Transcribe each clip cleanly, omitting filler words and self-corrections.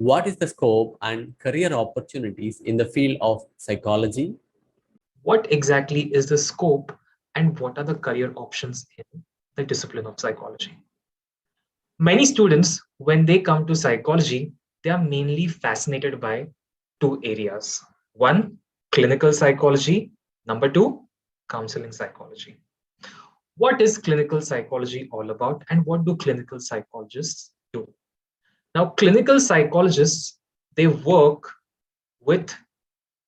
What is the scope and career opportunities in the field of psychology? What exactly is the scope and what are the career options in the discipline of psychology? Many students, when they come to psychology, they are mainly fascinated by two areas. One, clinical psychology. Number two, counseling psychology. What is clinical psychology all about and what do clinical psychologists do? Now, clinical psychologists, they work with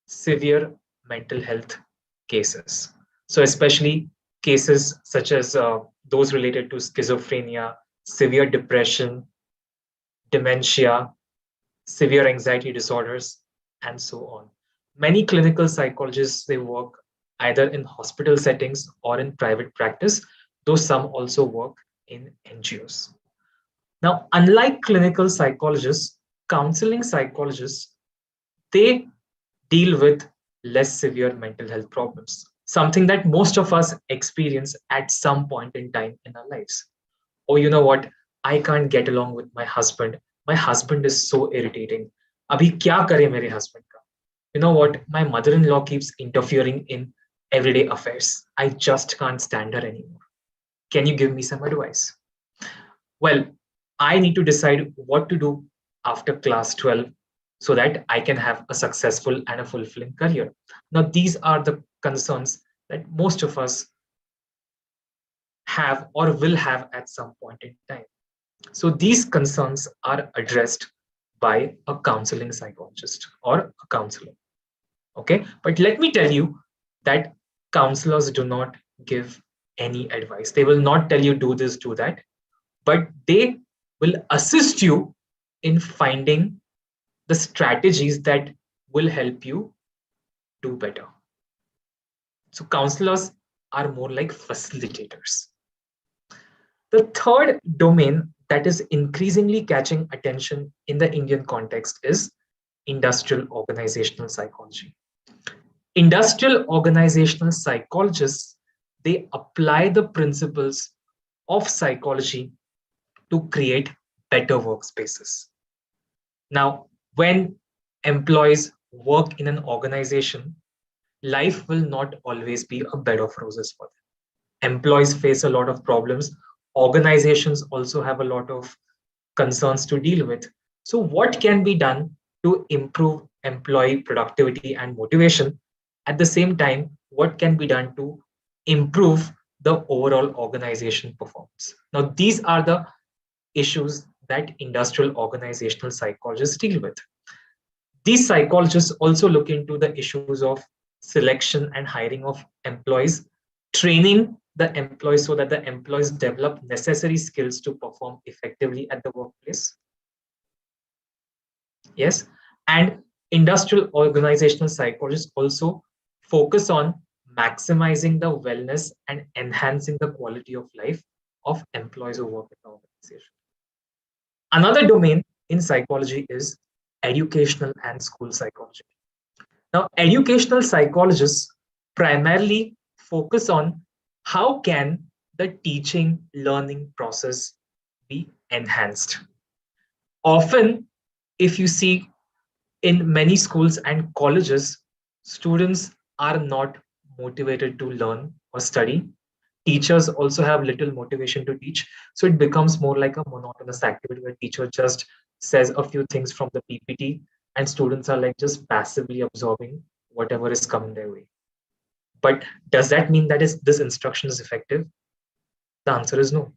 severe mental health cases. So, especially cases such as those related to schizophrenia, severe depression, dementia, severe anxiety disorders, and so on. Many clinical psychologists they work either in hospital settings or in private practice, though some also work in NGOs. Now, unlike clinical psychologists, counseling psychologists they deal with less severe mental health problems, something that most of us experience at some point in time in our lives. Oh, you know what? I can't get along with my husband. My husband is so irritating. Abhi kya kare mere husband ka? You know what? My mother-in-law keeps interfering in everyday affairs. I just can't stand her anymore. Can you give me some advice? Well, I need to decide what to do after class 12 so that I can have a successful and a fulfilling career. Now, these are the concerns that most of us have or will have at some point in time. So, these concerns are addressed by a counseling psychologist or a counselor. Okay, but let me tell you that counselors do not give any advice. They will not tell you do this, do that, but they will assist you in finding the strategies that will help you do better. So, counselors are more like facilitators. The third domain that is increasingly catching attention in the Indian context is industrial organizational psychology. Industrial organizational psychologists they apply the principles of psychology to create better workspaces. Now, when employees work in an organization, life will not always be a bed of roses for them. Employees face a lot of problems. Organizations also have a lot of concerns to deal with. So, what can be done to improve employee productivity and motivation? At the same time, what can be done to improve the overall organization performance? Now, these are the issues that industrial organizational psychologists deal with. These psychologists also look into the issues of selection and hiring of employees, training the employees so that the employees develop necessary skills to perform effectively at the workplace. Yes. And industrial organizational psychologists also focus on maximizing the wellness and enhancing the quality of life of employees who work in the organization. Another domain in psychology is educational and school psychology. Now, educational psychologists primarily focus on how can the teaching learning process be enhanced. Often, if you see in many schools and colleges, students are not motivated to learn or study. Teachers also have little motivation to teach. So it becomes more like a monotonous activity where teacher just says a few things from the PPT and students are like just passively absorbing whatever is coming their way. But does that mean that is this instruction is effective? The answer is no.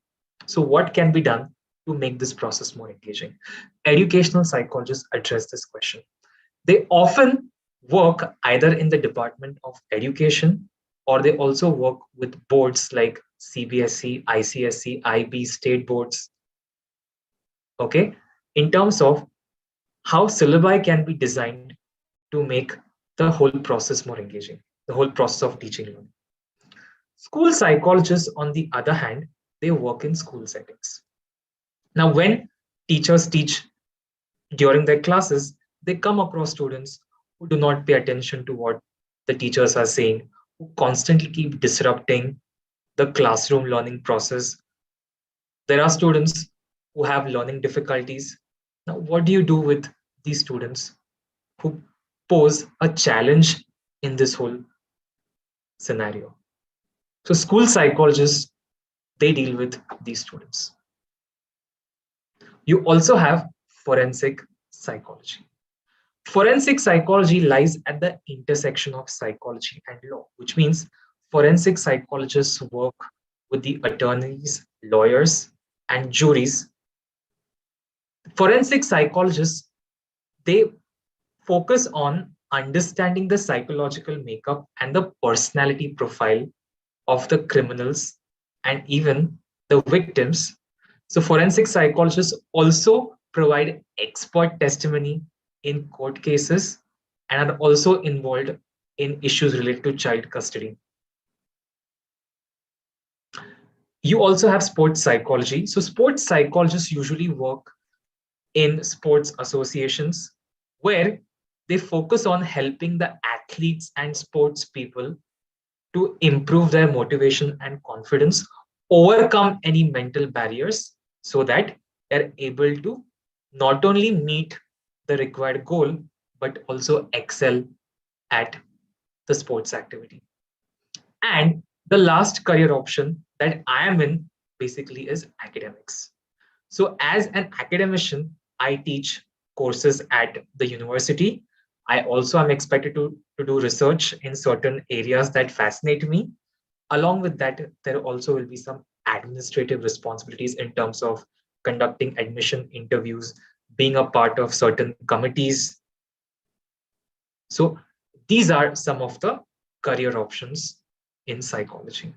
So what can be done to make this process more engaging? Educational psychologists address this question. They often work either in the Department of Education or they also work with boards like CBSE, ICSE, IB, state boards. Okay, in terms of how syllabi can be designed to make the whole process more engaging, the whole process of teaching learning. School psychologists, on the other hand, they work in school settings. Now, when teachers teach during their classes, they come across students who do not pay attention to what the teachers are saying, who constantly keep disrupting the classroom learning process. There are students who have learning difficulties. Now, what do you do with these students who pose a challenge in this whole scenario. So school psychologists, they deal with these students. You also have forensic psychology. Forensic psychology lies at the intersection of psychology and law, which means forensic psychologists work with the attorneys, lawyers, and juries. Forensic psychologists, they focus on understanding the psychological makeup and the personality profile of the criminals and even the victims. So forensic psychologists also provide expert testimony in court cases and are also involved in issues related to child custody. You also have sports psychology. So sports psychologists usually work in sports associations where they focus on helping the athletes and sports people to improve their motivation and confidence, overcome any mental barriers so that they're able to not only meet the required goal, but also excel at the sports activity. And the last career option that I am in basically is academics. So, as an academician, I teach courses at the university. I also am expected to do research in certain areas that fascinate me. Along with that, there also will be some administrative responsibilities in terms of conducting admission interviews, being a part of certain committees. So, these are some of the career options in psychology.